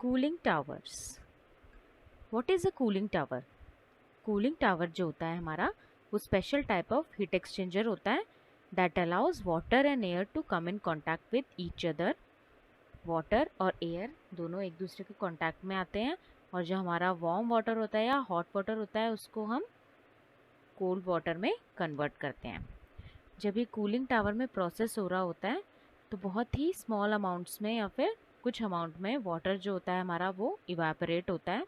Cooling towers. What is a cooling tower? Cooling tower जो होता है हमारा, वो special type of heat exchanger होता है that allows water and air to come in contact with each other. Water और air दोनों एक दूसरे के कॉन्टैक्ट में आते हैं, और जो हमारा वार्म वाटर होता है या हॉट वाटर होता है उसको हम कोल्ड वाटर में कन्वर्ट करते हैं। जब ये कूलिंग टावर में प्रोसेस हो रहा होता है तो बहुत ही स्मॉल अमाउंट्स में या फिर कुछ अमाउंट में वाटर जो होता है हमारा वो इवापोरेट होता है,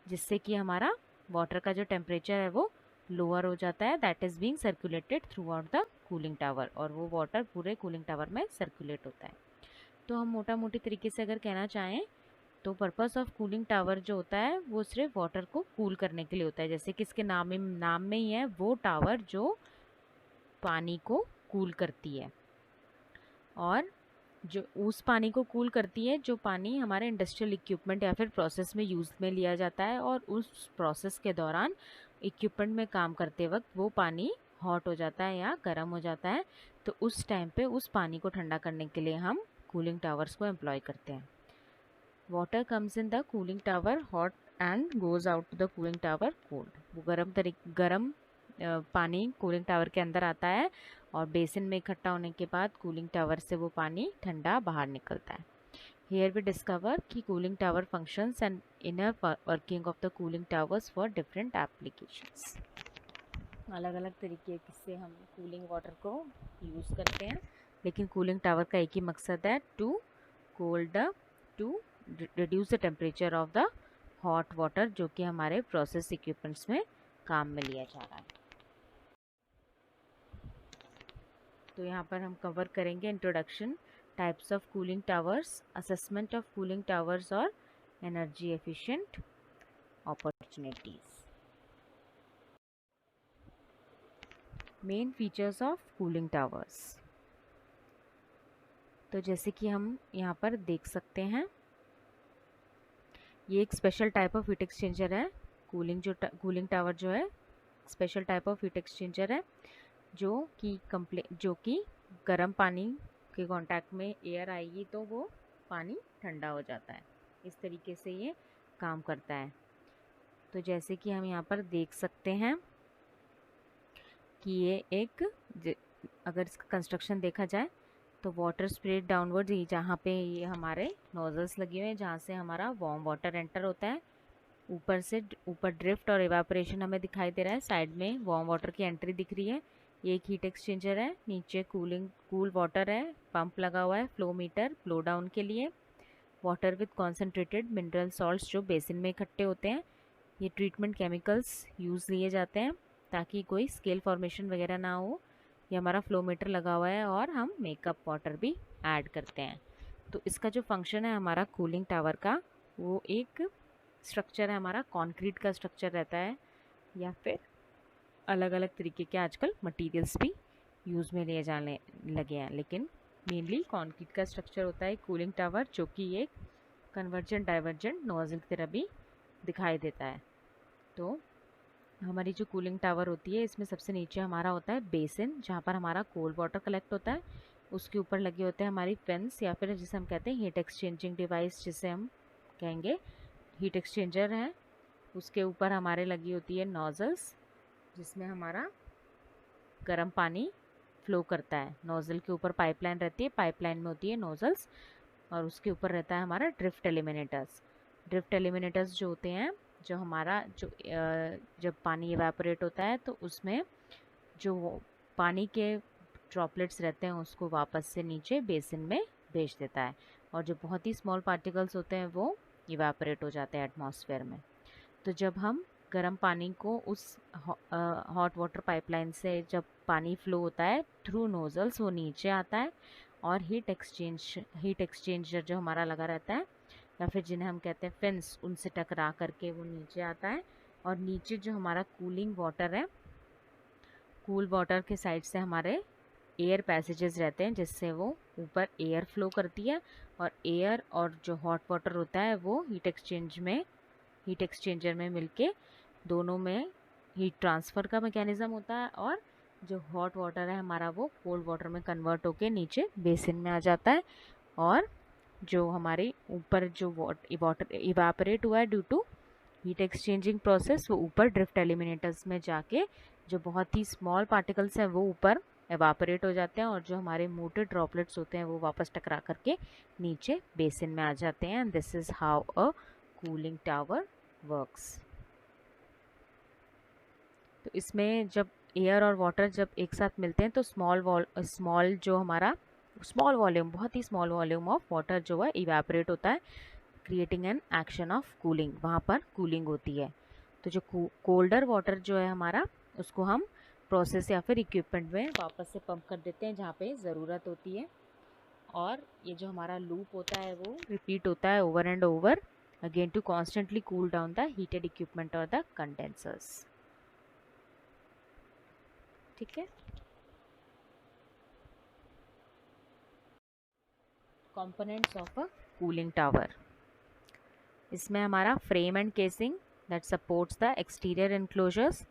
जिससे कि हमारा वाटर का जो टेम्परेचर है वो लोअर हो जाता है, that is being circulated through out the cooling tower, और वो वाटर पूरे कूलिंग टावर में सर्कुलेट होता है। तो हम मोटा मोटी तरीके से अगर कहना चाहें तो पर्पस ऑफ कूलिंग टावर जो होता है वो सिर्फ वाटर को कूल करने के लिए होता है, जैसे कि इसके नाम में ही है, वो टावर जो पानी को कूल करती है, और जो उस पानी को कूल करती है जो पानी हमारे इंडस्ट्रियल इक्विपमेंट या फिर प्रोसेस में यूज़ में लिया जाता है, और उस प्रोसेस के दौरान इक्विपमेंट में काम करते वक्त वो पानी हॉट हो जाता है या गर्म हो जाता है, तो उस टाइम पे उस पानी को ठंडा करने के लिए हम कूलिंग टावर्स को एम्प्लॉय करते हैं। Water comes in the cooling tower hot and goes out to the cooling tower cold. वो गर्म पानी कूलिंग टावर के अंदर आता है, और बेसिन में इकट्ठा होने के बाद कूलिंग टावर से वो पानी ठंडा बाहर निकलता है। हियर वी डिस्कवर कि cooling tower functions and inner working of the cooling towers for different applications. अलग अलग तरीके से हम कूलिंग वाटर को यूज़ करते हैं, लेकिन कूलिंग टावर का एक ही मकसद है, to reduce the temperature of the hot water जो कि हमारे प्रोसेस इक्विपमेंट्स में काम में लिया जा रहा है। तो यहाँ पर हम कवर करेंगे introduction, types of cooling towers, assessment of cooling towers और energy efficient opportunities. Main features of cooling towers. तो जैसे कि हम यहाँ पर देख सकते हैं, ये एक special type of heat exchanger है। कूलिंग टावर जो है special type of heat exchanger है जो कि गर्म पानी के कांटेक्ट में एयर आएगी तो वो पानी ठंडा हो जाता है। इस तरीके से ये काम करता है। तो जैसे कि हम यहाँ पर देख सकते हैं कि ये अगर इसका कंस्ट्रक्शन देखा जाए तो वाटर स्प्रेड डाउनवर्ड, जहाँ पे ये हमारे नोजल्स लगे हुए हैं जहाँ से हमारा वार्म वाटर एंटर होता है, ऊपर ड्रिफ्ट और इवापोरेशन हमें दिखाई दे रहा है, साइड में वार्म वाटर की एंट्री दिख रही है। ये एक हीट एक्सचेंजर है, नीचे कूल वाटर है, पंप लगा हुआ है, फ्लो मीटर फ्लो डाउन के लिए, water with concentrated mineral salts जो बेसिन में इकट्ठे होते हैं। ये ट्रीटमेंट केमिकल्स यूज़ लिए जाते हैं ताकि कोई स्केल फॉर्मेशन वगैरह ना हो। ये हमारा फ्लो मीटर लगा हुआ है, और हम मेकअप वाटर भी ऐड करते हैं। तो इसका जो फंक्शन है हमारा कूलिंग टावर का, वो एक स्ट्रक्चर है हमारा, कंक्रीट का स्ट्रक्चर रहता है, या फिर अलग अलग तरीके के आजकल मटेरियल्स भी यूज़ में लिए जाने लगे हैं, लेकिन मेनली कंक्रीट का स्ट्रक्चर होता है कूलिंग टावर, जो कि एक कन्वर्जेंट डाइवर्जेंट नोजल की तरह भी दिखाई देता है। तो हमारी जो कूलिंग टावर होती है इसमें सबसे नीचे हमारा होता है बेसिन, जहाँ पर हमारा कोल्ड वाटर कलेक्ट होता है। उसके ऊपर लगे होते हैं हमारी फेंस, या फिर जिसे हम कहते हैं हीट एक्सचेंजिंग डिवाइस, जिसे हम कहेंगे हीट एक्सचेंजर है। उसके ऊपर हमारे लगी होती है नोजल्स, जिसमें हमारा गर्म पानी फ्लो करता है। नोज़ल के ऊपर पाइपलाइन रहती है, पाइपलाइन में होती है नोजल्स, और उसके ऊपर रहता है हमारा ड्रिफ्ट एलिमिनेटर्स। ड्रिफ्ट एलिमिनेटर्स जो होते हैं, जो हमारा जब पानी इवेपोरेट होता है तो उसमें जो पानी के ड्रॉपलेट्स रहते हैं उसको वापस से नीचे बेसिन में भेज देता है, और जो बहुत ही स्मॉल पार्टिकल्स होते हैं वो इवेपोरेट हो जाते हैं एटमॉस्फेयर में। तो जब हम गर्म पानी को उस हॉट वाटर पाइपलाइन से जब पानी फ्लो होता है थ्रू नोजल्स, वो नीचे आता है, और हीट एक्सचेंजर जो हमारा लगा रहता है, या फिर जिन्हें हम कहते हैं फिन्स, उनसे टकरा करके वो नीचे आता है। और नीचे जो हमारा कूलिंग वाटर है, कूल वाटर के साइड से हमारे एयर पैसेजेस रहते हैं, जिससे वो ऊपर एयर फ्लो करती है, और एयर और जो हॉट वाटर होता है वो हीट एक्सचेंजर में मिलके दोनों में हीट ट्रांसफ़र का मैकेनिज़्म होता है, और जो हॉट वाटर है हमारा वो कोल्ड वाटर में कन्वर्ट होके नीचे बेसिन में आ जाता है, और जो हमारे ऊपर जो वाटर इवापोरेट हुआ है due to heat exchanging process, वो ऊपर ड्रिफ्ट एलिमिनेटर्स में जाके जो बहुत ही स्मॉल पार्टिकल्स हैं वो ऊपर एवापोरेट हो जाते हैं और जो हमारे मोटे ड्रॉपलेट्स होते हैं वो वापस टकरा करके नीचे बेसिन में आ जाते हैं। And this is how a cooling tower works. तो इसमें जब एयर और वाटर जब एक साथ मिलते हैं तो स्मॉल जो हमारा स्मॉल वॉल्यूम, बहुत ही स्मॉल वॉल्यूम ऑफ वाटर जो है इवेपोरेट होता है, creating an action of cooling. वहाँ पर कूलिंग होती है। तो जो कोल्डर वाटर जो है हमारा, उसको हम प्रोसेस या फिर इक्विपमेंट में वापस से पंप कर देते हैं जहाँ पे ज़रूरत होती है, और ये जो हमारा लूप होता है वो रिपीट होता है over and over again to constantly cool down the heated equipment और द कंडेंसर्स। ठीक है। Components of a cooling tower, इसमें हमारा frame and casing that supports the exterior enclosures,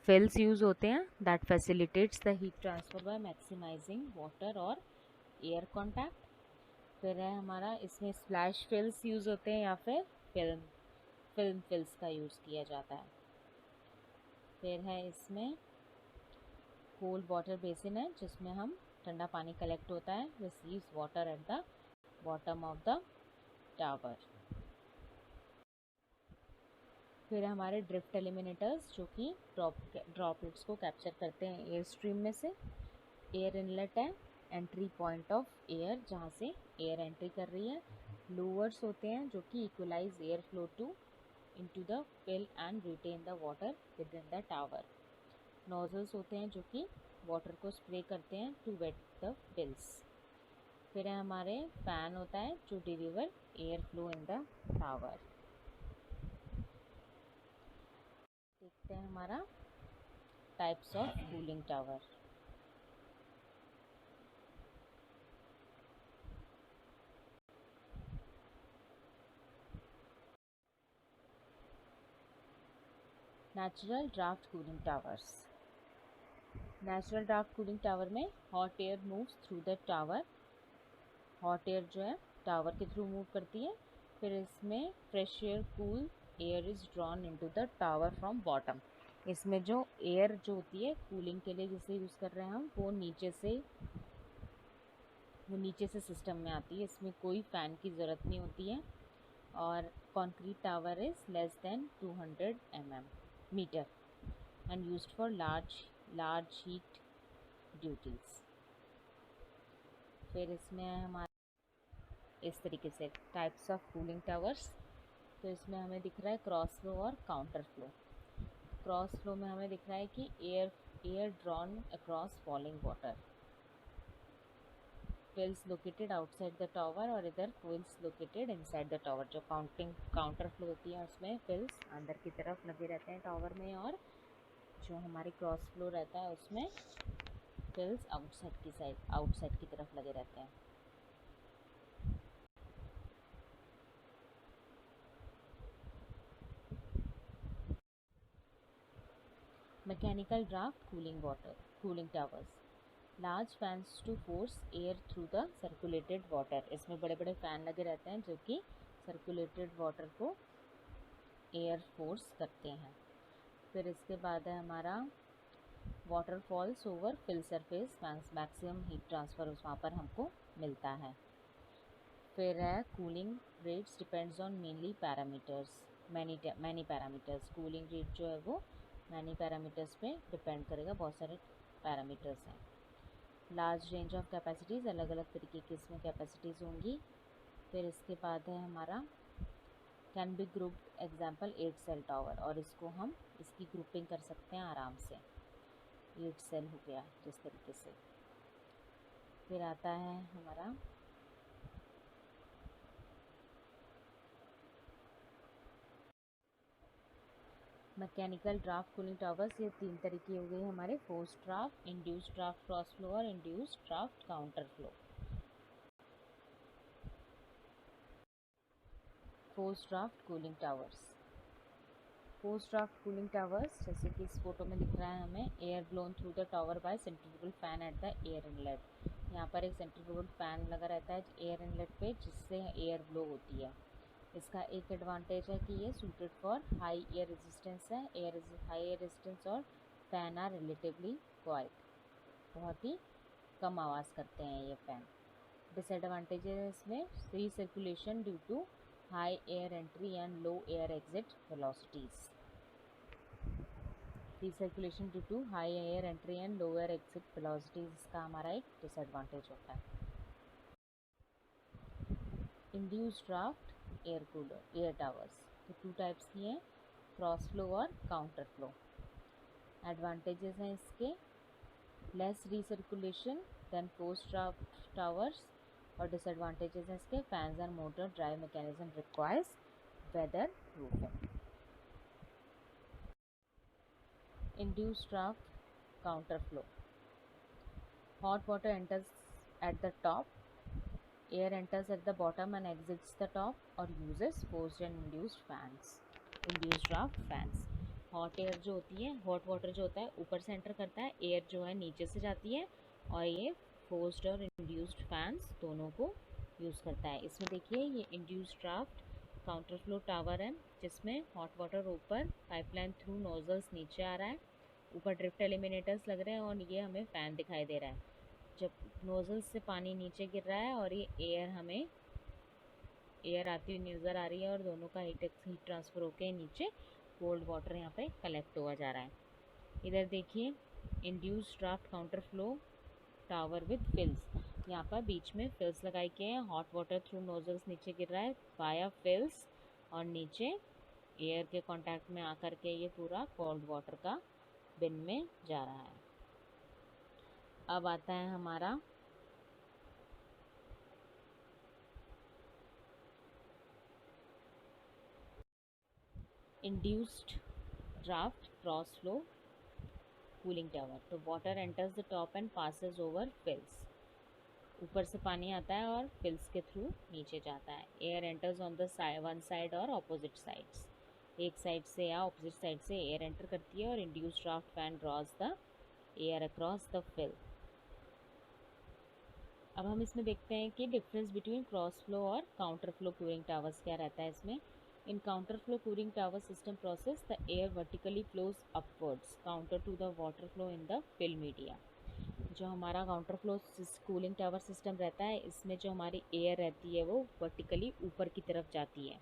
fills use होते हैं that facilitates the heat transfer by maximising water और air contact. फिर है हमारा इसमें स्प्लैश फिल्स यूज होते हैं या फिर फिल्म फिल्स का यूज़ किया जाता है। फिर है इसमें कोल्ड वाटर बेसिन है जिसमें हम ठंडा पानी कलेक्ट होता है, receives water at the bottom of the tower. फिर हमारे ड्रिफ्ट एलिमिनेटर्स जो कि ड्रॉपलेट्स को कैप्चर करते हैं एयर स्ट्रीम में से। एयर इनलेट है एंट्री पॉइंट ऑफ एयर जहाँ से एयर एंट्री कर रही है। लूवर्स होते हैं जो कि equalize air flow to into the fill and retain the water within the tower। Nozzles होते हैं जो कि वाटर को स्प्रे करते हैं टू वेट द फिल्स। फिर है हमारे फैन होता है जो deliver air flow in the tower. देखते हैं हमारा types of cooling tower. Natural draft cooling towers. Natural draft cooling tower में hot air moves through the tower. Hot air जो है टावर के थ्रू मूव करती है। फिर इसमें fresh air cool air is drawn into the tower from bottom. इसमें जो एयर जो होती है कूलिंग के लिए जिसे यूज़ कर रहे हैं हम, वो नीचे से सिस्टम में आती है। इसमें कोई फ़ैन की ज़रूरत नहीं होती है। और concrete tower is less than 200 metre and used for large heat duties. फिर इसमें हमारा इस तरीके से टाइप्स ऑफ कूलिंग टावर्स। तो इसमें हमें दिख रहा है क्रॉस फ्लो और काउंटर फ्लो। क्रॉस फ्लो में हमें दिख रहा है कि air drawn across falling water, fills located outside the tower, और इधर fills located inside the tower. जो काउंटर फ्लो होती है उसमें फिल्स अंदर की तरफ लगे रहते हैं टावर में, और जो हमारी क्रॉस फ्लो रहता है उसमें फिल्स आउटसाइड की तरफ लगे रहते हैं। Mechanical draft cooling towers, large fans to force air through the circulated water. इसमें बड़े बड़े फ़ैन लगे रहते हैं जो कि सर्कुलेटेड वाटर को एयर फोर्स करते हैं। फिर इसके बाद है हमारा water falls over fill surface, maximum heat transfer वहाँ पर हमको मिलता है। फिर है cooling rates depends on mainly parameters, many parameters. Cooling rate जो है वो मैनी पैरामीटर्स पे डिपेंड करेगा, बहुत सारे पैरामीटर्स हैं। लार्ज रेंज ऑफ कैपेसिटीज़, अलग अलग तरीके की इसमें कैपेसिटीज़ होंगी। फिर इसके बाद है हमारा can be grouped, example 8 cell tower, और इसकी ग्रुपिंग कर सकते हैं आराम से। 8 सेल हो गया जिस तरीके से। फिर आता है हमारा मैकेनिकल ड्राफ्ट कूलिंग टावर्स। ये 3 तरीके हो गए हमारे, force draft, induced draft cross flow और induced draft counter flow. Force draft cooling towers. Force draft cooling towers जैसे कि इस फोटो में दिख रहा है हमें, air blown through the tower by centrifugal fan at the air inlet. यहाँ पर एक सेंट्रीफ्यूगल फैन लगा रहता है एयर इनलेट पे, जिससे एयर ब्लो होती है। इसका एक एडवांटेज है कि ये suited for high air resistance है। हाई एयर रेजिस्टेंस और फैन आर रिलेटिवली क्वाइट, बहुत ही कम आवाज़ करते हैं ये फ़ैन। डिसएडवांटेजेस इसमें recirculation due to high air entry and low air exit velocities. Recirculation due to high air entry and low air exit velocities इसका हमारा एक डिसएडवांटेज होता है। Induced draft air cooler air towers, तो 2 types की हैं, cross flow और counter flow. Advantages हैं इसके less recirculation than post draft towers, और डिसएडवांटेजेस हैं इसके fans and motor drive mechanism requires weather proofing. Induced draft counter flow, hot water enters at the top, air enters at the bottom and exits the top, or uses forced and induced fans, induced draft fans। Hot air जो होती है, hot water जो होता है ऊपर से enter करता है, एयर जो है नीचे से जाती है, और ये फोर्स्ड और इंड्यूस्ड फैंस दोनों को यूज़ करता है। इसमें देखिए ये induced draft counter flow tower है, जिसमें हॉट वाटर ऊपर पाइपलाइन थ्रू नोजल्स नीचे आ रहा है, ऊपर ड्रिफ्ट एलिमिनेटर्स लग रहे हैं, और ये हमें फ़ैन दिखाई दे रहा है। जब नोजल्स से पानी नीचे गिर रहा है और ये एयर हमें एयर आती हुई नज़र आ रही है, और दोनों का हीट ट्रांसफ़र होकर नीचे कोल्ड वाटर यहाँ पे कलेक्ट हुआ जा रहा है। इधर देखिए induced draft counter flow tower with fills, यहाँ पर बीच में फिल्स लगाई के हैं, हॉट वाटर थ्रू नोजल्स नीचे गिर रहा है वाया फिल्स, और नीचे एयर के कांटेक्ट में आकर के ये पूरा कोल्ड वाटर का बिन में जा रहा है। अब आता है हमारा induced draft cross flow cooling tower. तो water enters the top and passes over fills, ऊपर से पानी आता है और फिल्स के थ्रू नीचे जाता है। Air enters on the one side और ऑपोजिट साइड्स, एक साइड से या ऑपोजिट साइड से एयर एंटर करती है, और induced draft fan draws the air across the fill. अब हम इसमें देखते हैं कि डिफरेंस बिटवीन क्रॉस फ्लो और काउंटर फ्लो कूलिंग टावर्स क्या रहता है इसमें। In counter flow cooling tower system process the air vertically flows upwards counter to the water flow in the fill media. जो हमारा counter flow cooling tower system रहता है, इसमें जो हमारी एयर रहती है वो वर्टिकली ऊपर की तरफ जाती है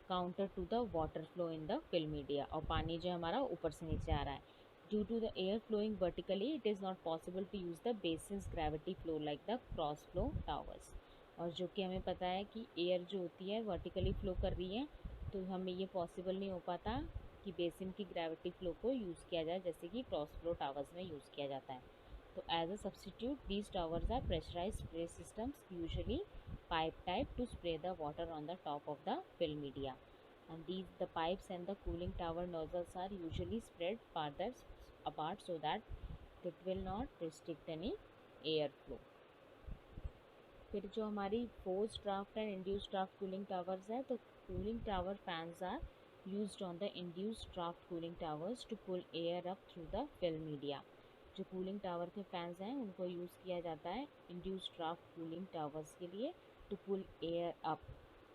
counter to the water flow in the fill media, और पानी जो हमारा ऊपर से नीचे आ रहा है। Due to the air flowing vertically, it is not possible to use the basin's gravity flow like the cross flow towers। और जो कि हमें पता है कि एयर जो होती है वर्टिकली फ्लो कर रही है, तो हमें ये पॉसिबल नहीं हो पाता कि बेसिन की ग्रेविटी फ्लो को यूज़ किया जाए जैसे कि क्रॉस फ्लो टावर्स में यूज़ किया जाता है। तो as a substitute these towers are pressurize spray systems, usually pipe type, to spray the water on the top of the fill media, and the pipes and the cooling tower nozzles are usually spread farther apart so that it will not restrict any air flow। फिर जो हमारी forced draft and induced draft cooling towers है, तो cooling tower fans are used on the induced draft cooling towers to pull air up through the fill media. जो cooling tower के fans हैं उनको use किया जाता है इंड्यूस्ड ड्राफ्ट कूलिंग टावर्स के लिए, to pull air up,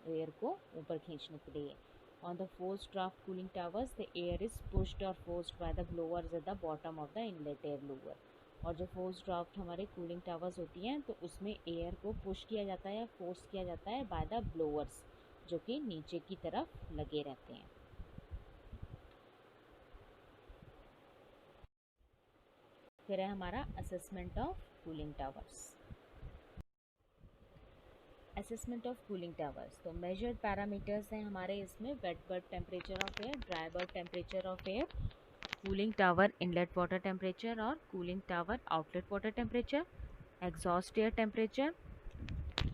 air को ऊपर खींचने के लिए। On the forced draft cooling towers, the air is pushed or forced by the blowers at the bottom of the inlet air blower। और जो force draft हमारे कूलिंग टावर्स होती हैं, तो उसमें एयर को पुश किया जाता है या फोर्स किया जाता है बाय द ब्लोअर्स, जो कि नीचे की तरफ लगे रहते हैं। फिर है हमारा assessment of cooling towers. Assessment of cooling towers, तो मेजर्ड पैरामीटर्स हैं हमारे इसमें wet bulb temperature of air, dry bulb temperature of air, cooling tower inlet water temperature और cooling tower outlet water temperature, exhaust air temperature,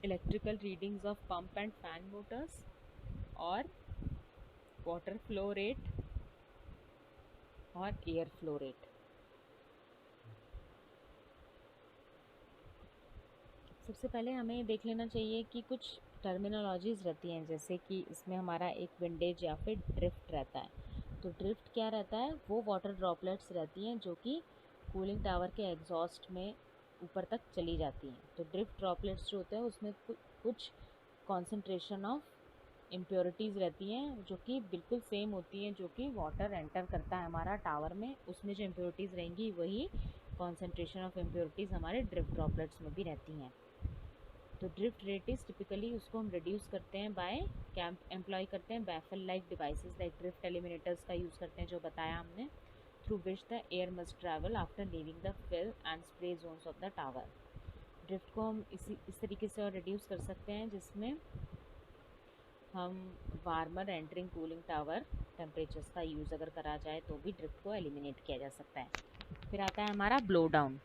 electrical readings of pump and fan motors, और water flow rate और air flow rate. सबसे पहले हमें देख लेना चाहिए कि कुछ टर्मिनोलॉजीज़ रहती हैं, जैसे कि इसमें हमारा एक विंडेज या फिर ड्रिफ्ट रहता है। तो ड्रिफ्ट क्या रहता है, वो वाटर ड्रॉपलेट्स रहती हैं जो कि कूलिंग टावर के एग्जॉस्ट में ऊपर तक चली जाती हैं। तो ड्रिफ्ट ड्रॉपलेट्स जो होते हैं उसमें कुछ कॉन्सेंट्रेशन ऑफ इम्प्योरिटीज़ रहती हैं जो कि बिल्कुल सेम होती हैं जो कि वाटर एंटर करता है हमारा टावर में, उसमें जो इम्प्योरिटीज़ रहेंगी वही कॉन्सेंट्रेशन ऑफ इम्प्योरिटीज़ हमारे ड्रिफ्ट ड्रॉपलेट्स में भी रहती हैं। तो ड्रिफ्ट रेट इज़ टिपिकली उसको हम रिड्यूस करते हैं बाय कैंप एम्प्लॉय करते हैं baffle like devices like drift eliminators का यूज़ करते हैं जो बताया हमने, through which the air must travel after leaving the fill and spray zones of the tower. Drift को हम इस तरीके से और रिड्यूस कर सकते हैं जिसमें हम warmer entering cooling tower temperatures का यूज़ अगर करा जाए तो भी ड्रिफ्ट को एलिमिनेट किया जा सकता है। फिर आता है हमारा ब्लो डाउन।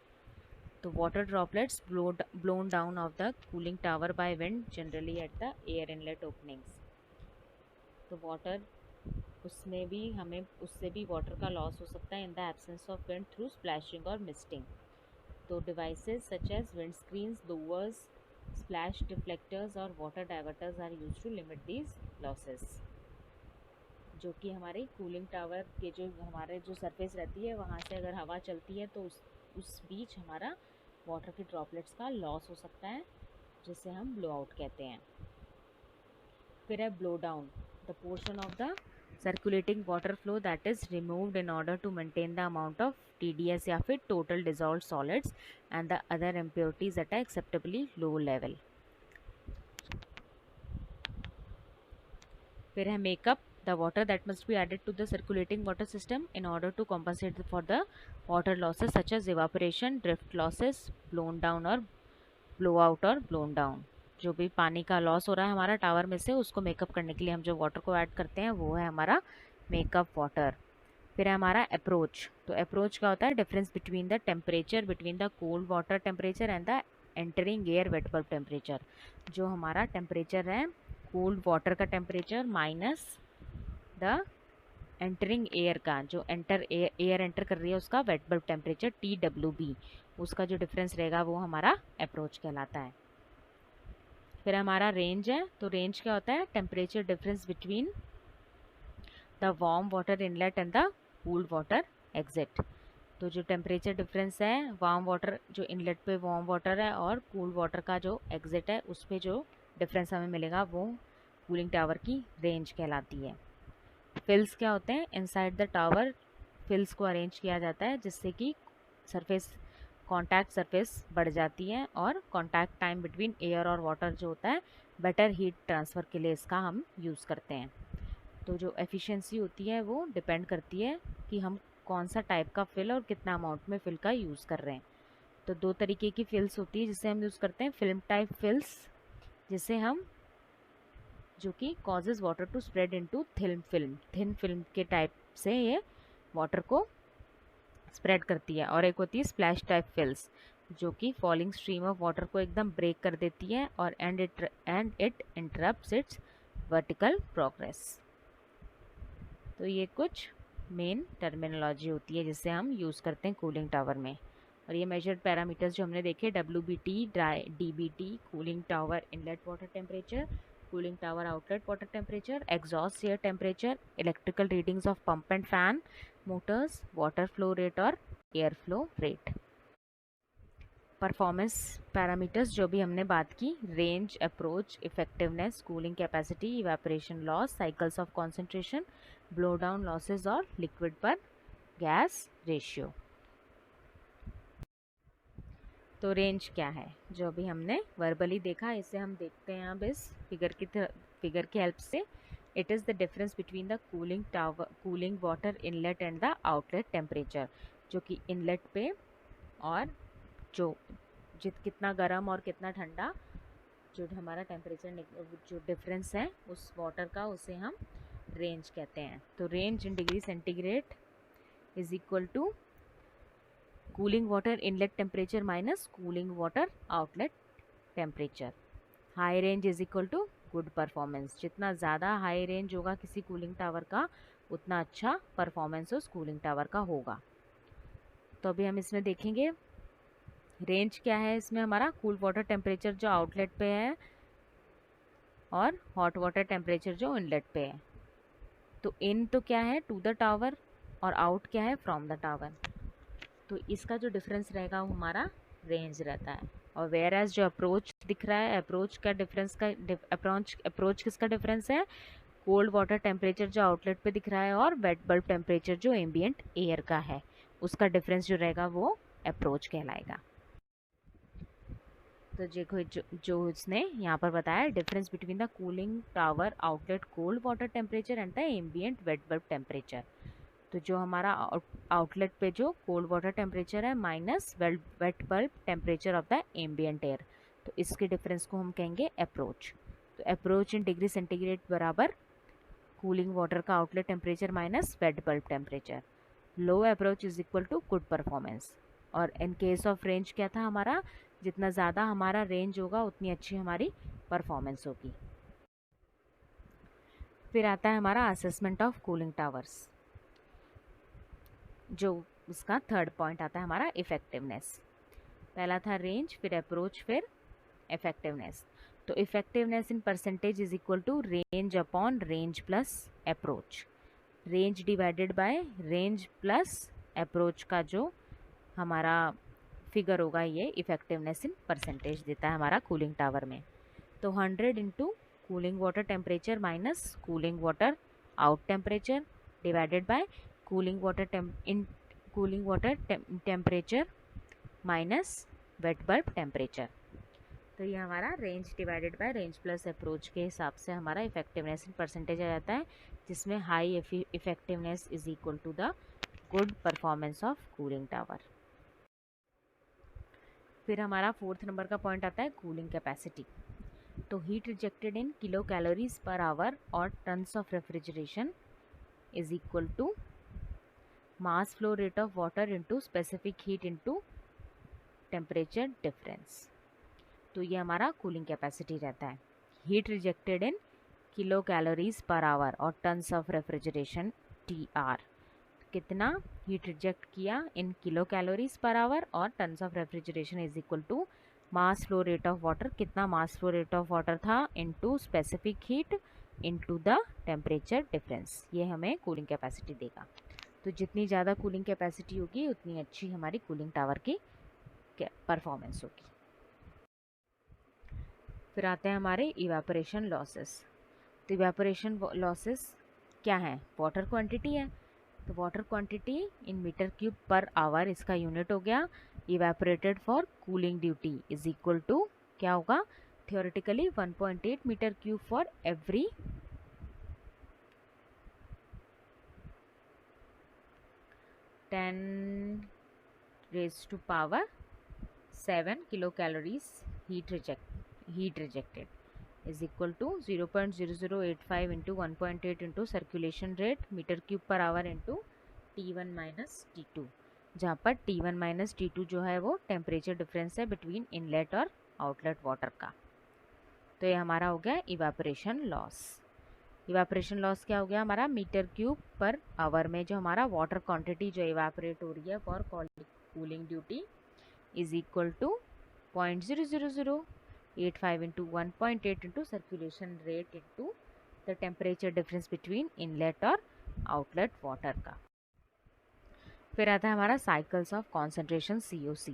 तो water droplets blown down of the cooling tower by wind generally eight the air inlet openings. तो वाटर उसमें भी हमें उससे भी वाटर का लॉस हो सकता है in the absence of wind through splashing और मिस्टिंग। तो devices such as wind screens, louvres, splash deflectors और water diverters are use to limit these losses. जो कि हमारे कूलिंग टावर के जो हमारे जो सरफेस रहती है वहाँ से अगर हवा चलती है तो उस बीच हमारा वाटर के ड्रॉपलेट्स का लॉस हो सकता है जिसे हम ब्लो आउट कहते हैं। फिर है blow down, the portion of the circulating water flow that is removed in order to maintain the amount of TDS या फिर total dissolved solids and the other impurities at a acceptably low level. फिर है makeup, the water that must be added to the circulating water system in order to compensate for the water losses such as evaporation, drift losses, blown down और blow out और blown down। जो भी पानी का loss हो रहा है हमारा टावर में से उसको मेकअप करने के लिए हम जो वाटर को ऐड करते हैं वो है हमारा मेकअप वाटर। फिर है हमारा अप्रोच। तो अप्रोच क्या होता है? Difference between the temperature between the cold water temperature and the entering air wait bulb temperature. जो हमारा टेम्परेचर है कोल्ड वाटर का temperature minus the entering air का जो एयर एंटर कर रही है उसका वेट बल्ब टेम्परेचर TWB, उसका जो डिफरेंस रहेगा वो हमारा अप्रोच कहलाता है। फिर हमारा रेंज है। तो रेंज क्या होता है? Temperature difference between the warm water inlet and the cooled water exit. तो जो टेम्परेचर डिफरेंस है वार्म वाटर जो इनलेट पे वार्म वाटर है और कूल्ड वाटर का जो एग्जिट है उस पर जो डिफरेंस हमें मिलेगा वो कूलिंग टावर की रेंज कहलाती है। फिल्स क्या होते हैं? इनसाइड द टावर फिल्स को अरेंज किया जाता है जिससे कि सरफेस कॉन्टैक्ट सरफेस बढ़ जाती है और कॉन्टैक्ट टाइम बिटवीन एयर और वाटर जो होता है बेटर हीट ट्रांसफ़र के लिए इसका हम यूज़ करते हैं। तो जो एफिशिएंसी होती है वो डिपेंड करती है कि हम कौन सा टाइप का फिल और कितना अमाउंट में फिल का यूज़ कर रहे हैं। तो दो तरीके की फिल्स होती है जिसे हम यूज़ करते हैं। फिल्म टाइप फिल्स जिसे हम जो कि causes water to spread into thin film के टाइप से ये वाटर को स्प्रेड करती है। और एक होती है स्प्लैश टाइप फिल्स जो कि फॉलिंग स्ट्रीम ऑफ वाटर को एकदम ब्रेक कर देती है और and it interrupts it's vertical progress. तो ये कुछ मेन टर्मिनोलॉजी होती है जिसे हम यूज़ करते हैं कूलिंग टावर में। और ये मेजर्ड पैरामीटर्स जो हमने देखे WBT, DBT, cooling tower inlet water temperature, cooling tower outlet water temperature, exhaust air temperature, electrical readings of pump and fan motors, water flow rate और air flow rate. Performance parameters जो भी हमने बात की, range, approach, effectiveness, cooling capacity, evaporation loss, cycles of concentration, blow down losses और liquid per gas ratio. तो range क्या है? जो अभी हमने वर्बली देखा इसे हम देखते हैं अब इस फिगर की हेल्प से। It is the difference between the cooling water inlet and the outlet temperature. जो कि इनलेट पे और जो कितना गर्म और कितना ठंडा जो हमारा टेम्परेचर जो डिफरेंस है उस वाटर का उसे हम रेंज कहते हैं। तो range in degree centigrade is equal to cooling water inlet temperature minus cooling water outlet temperature. High range is equal to good performance. जितना ज़्यादा हाई रेंज होगा किसी कूलिंग टावर का उतना अच्छा परफॉर्मेंस उस कूलिंग टावर का होगा। तो अभी हम इसमें देखेंगे रेंज क्या है। इसमें हमारा कूल वाटर टेम्परेचर जो आउटलेट पे है और हॉट वाटर टेम्परेचर जो इनलेट पे है। तो इन तो क्या है टू द टावर और आउट क्या है फ्रॉम द टावर। तो इसका जो डिफरेंस रहेगा वो हमारा रेंज रहता है। और वेयर एज जो अप्रोच दिख रहा है, अप्रोच का डिफरेंस का अप्रोच किसका डिफरेंस है, कोल्ड वाटर टेम्परेचर जो आउटलेट पे दिख रहा है और वेट बल्ब टेम्परेचर जो एम्बियंट एयर का है, उसका डिफरेंस जो रहेगा वो अप्रोच कहलाएगा। तो देखो जो उसने यहाँ पर बताया, difference between the cooling tower outlet cold water temperature and the ambient wet bulb temperature. तो जो हमारा आउटलेट पे जो कोल्ड वाटर टेम्परेचर है minus wet bulb temperature of the ambient air, तो इसके डिफरेंस को हम कहेंगे अप्रोच। तो अप्रोच इन डिग्री सेंटीग्रेड बराबर कूलिंग वाटर का outlet temperature minus wet bulb temperature. Low approach is equal to good performance. और इन केस ऑफ रेंज क्या था हमारा, जितना ज़्यादा हमारा रेंज होगा उतनी अच्छी हमारी परफॉर्मेंस होगी। फिर आता है हमारा असेसमेंट ऑफ कूलिंग टावर्स, जो उसका थर्ड पॉइंट आता है हमारा इफेक्टिवनेस। पहला था रेंज, फिर अप्रोच, फिर इफेक्टिवनेस। तो effectiveness in percentage is equal to range upon range plus approach. Range divided by range plus approach का जो हमारा फिगर होगा, ये इफेक्टिवनेस इन परसेंटेज देता है हमारा कूलिंग टावर में। तो 100 into cooling water temperature minus cooling water out temperature divided by cooling water temperature minus wet bulb temperature. तो ये हमारा range divided by range plus approach के हिसाब से हमारा इफेक्टिवनेस इन परसेंटेज आ जाता है, जिसमें high effectiveness is equal to the good performance of cooling tower. फिर हमारा फोर्थ नंबर का पॉइंट आता है कूलिंग कैपेसिटी। तो heat rejected in kilo calories per hour और tons of refrigeration is equal to mass flow rate of water into specific heat into temperature difference. तो ये हमारा कूलिंग कैपेसिटी रहता है। Heat rejected in kilo calories per hour और tons of refrigeration TR, कितना heat reject किया in kilo calories per hour और tons of refrigeration is equal to mass flow rate of water, कितना mass flow rate of water था into specific heat into the temperature difference. ये हमें cooling capacity देगा। तो जितनी ज़्यादा कूलिंग कैपेसिटी होगी उतनी अच्छी हमारी कूलिंग टावर की परफॉर्मेंस होगी। फिर आते हैं हमारे इवेपोरेशन लॉसेस। तो इवेपोरेशन लॉसेस क्या है, वाटर क्वांटिटी है। तो water quantity in meter cube per hour, इसका यूनिट हो गया evaporated for cooling duty is equal to क्या होगा, theoretically 1.8 meter cube for every 10⁻⁷ kilo calories heat rejected is equal to 0.0085 into 1.8 into circulation rate meter cube per hour into T1 minus T2, जहाँ पर T1 minus T2 जो है वो temperature difference है between inlet और outlet water का। तो ये हमारा हो गया इवेपोरेशन लॉस। इवेपोरेशन लॉस क्या हो गया हमारा, मीटर क्यूब पर आवर में जो हमारा वाटर क्वांटिटी जो इवेपोरेट हो रही है for cooling duty is equal to 0.00085 into 1.8 into circulation rate into the temperature difference between inlet और outlet water का। फिर आता है हमारा साइकिल्स ऑफ कॉन्सेंट्रेशन COC।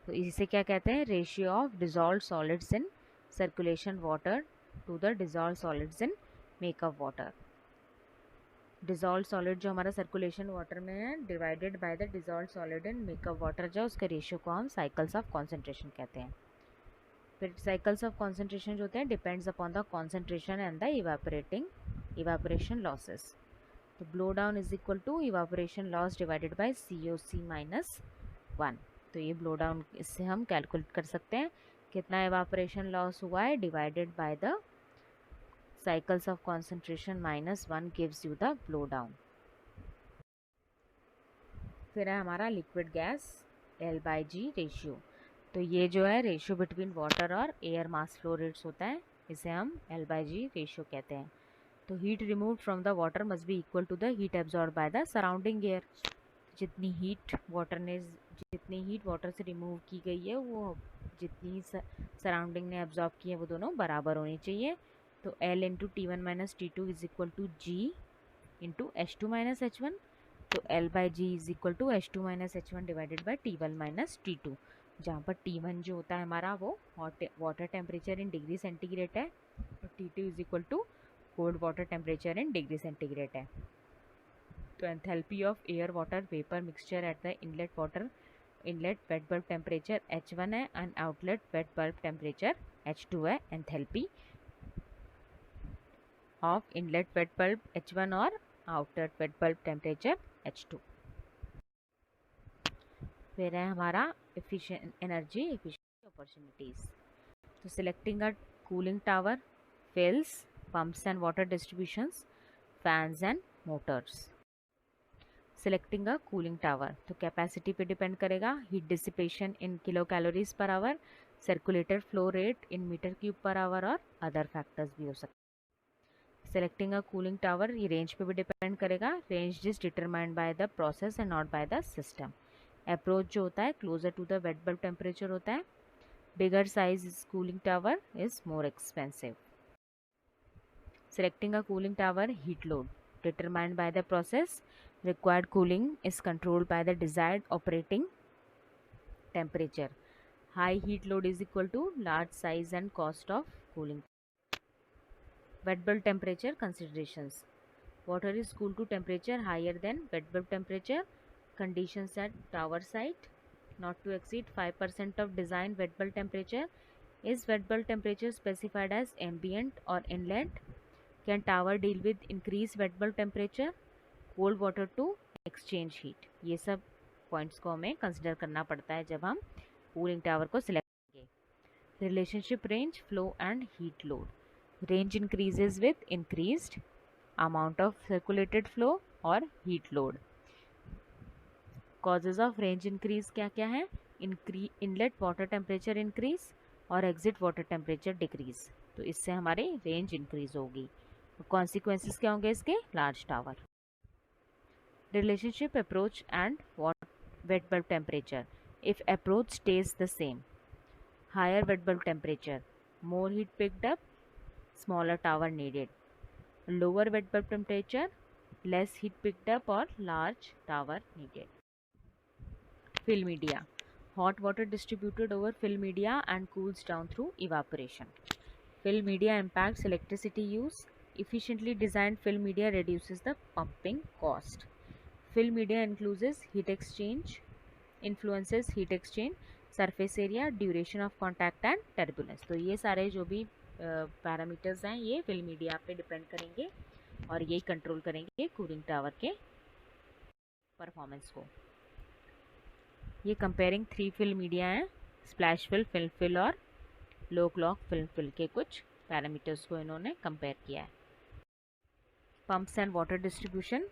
तो इसे क्या कहते हैं, ratio of dissolve solids in circulation water to the dissolve solids in makeup water. Dissolve solid जो हमारा सर्कुलेशन वाटर में है divided by the dissolve solid in makeup water, जो उसके रेशियो को हम साइकिल्स ऑफ कॉन्सेंट्रेशन कहते हैं। फिर साइकिल्स ऑफ कॉन्सेंट्रेशन जो होते हैं depends upon the concentration and the evaporation losses. तो blow down is equal to evaporation loss divided by COC minus 1। तो ये ब्लो डाउन इससे हम कैलकुलेट कर सकते हैं कितना इवेपोरेशन लॉस हुआ है divided by the cycles of concentration minus 1 gives you the blow down। फिर है हमारा लिक्विड गैस L/G रेशियो। तो ये जो है रेशियो बिटवीन वाटर और एयर मास फ्लो रेट्स होता है, इसे हम L/G रेशियो कहते हैं। तो heat remove from the water must be equal to the heat absorb by the surrounding air. जितनी हीट वाटर से रिमूव की गई है वो जितनी सराउंडिंग ने एब्जॉर्ब की है वो दोनों बराबर होनी चाहिए। तो L into T1 minus T2 is equal to G into H2 minus H1। तो L/G is equal to H2 minus H1 divided by T1 minus T2, जहाँ पर T1 जो होता है हमारा वो water temperature in degree centigrade है और T2 is equal to cold water temperature in degree centigrade है। तो enthalpy of air water vapour mixture at the inlet wet bulb temperature H1 है and outlet wait bulb temperature H2 है। Enthalpy of inlet wet bulb H1 और outlet wait bulb temperature H2। फिर है हमारा energy efficiency opportunities. तो selecting a cooling tower, fills, pumps and water distributions, fans and motors. Selecting a cooling tower, तो capacity पे depend करेगा, heat dissipation in kilo calories per hour, circulator flow rate in meter cube per hour और other factors भी हो सकते हैं। Selecting a cooling tower, ये range पे भी डिपेंड करेगा, range is determined by the process and not by the system. Approach जो होता है closer to the wet bulb temperature होता है, bigger size is cooling tower is more expensive. Selecting a cooling tower, heat load determined by the process, required cooling is controlled by the desired operating temperature. High heat load is equal to large size and cost of cooling. Wet bulb temperature considerations. Water is cooled to temperature higher than wet bulb temperature. Conditions at tower site not to exceed 5% of design wet bulb temperature. Is wet bulb temperature specified as ambient or inlet? Can tower deal with increased wet bulb temperature? Cold water to exchange heat. ये सब points को हमें consider करना पड़ता है जब हम cooling tower को सिलेक्ट करेंगे। Relationship range, flow and heat load. Range increases with increased amount of circulated flow और heat load. Causes of range increase क्या क्या है? इनलेट वाटर टेम्परेचर इंक्रीज और एग्जिट वाटर टेम्परेचर डिक्रीज, तो इससे हमारी रेंज इंक्रीज होगी। कॉन्सिक्वेंसेस क्या होंगे इसके? Large tower. Relationship approach and wet bulb temperature. If approach stays the same, higher wet bulb temperature, more heat picked up, smaller tower needed. Lower wet bulb temperature, less heat picked up और large tower needed. Fill media. Hot water distributed over fill media and cools down through evaporation. Fill media impacts electricity use. Efficiently designed fill media reduces the pumping cost. Fill media influences heat exchange, surface area, duration of contact and turbulence. तो ये सारे जो भी parameters हैं ये fill media पे depend करेंगे और यही कंट्रोल करेंगे कूलिंग टावर के परफॉर्मेंस को। ये कंपेयरिंग 3 फिल मीडिया हैं, स्प्लैश फिल, फिल फिल और लो क्लॉक फिल फिल के कुछ पैरामीटर्स को इन्होंने कंपेयर किया है। Pumps and water distribution.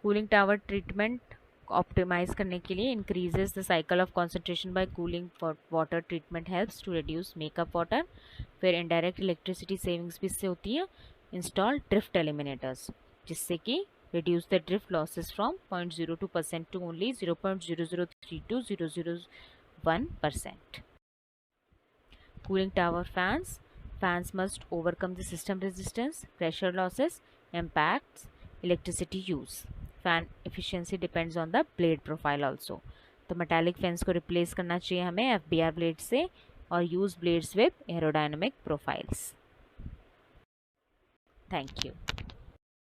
Cooling tower treatment optimize करने के लिए increases the cycle of concentration by cooling for water treatment helps to reduce makeup water. फिर इनडायरेक्ट इलेक्ट्रिसिटी सेविंग्स भी इससे होती है। इंस्टॉल ड्रिफ्ट एलिमिनेटर्स, जिससे कि reduce the drift losses from 0.02% to only 0.0032 to 0.001%. Cooling tower fans. Fans must overcome the system resistance, pressure losses, impacts, electricity use. Fan efficiency depends on the blade profile also. तो metallic fans को replace करना चाहिए हमें FBR blades से और use blades with aerodynamic profiles. Thank you.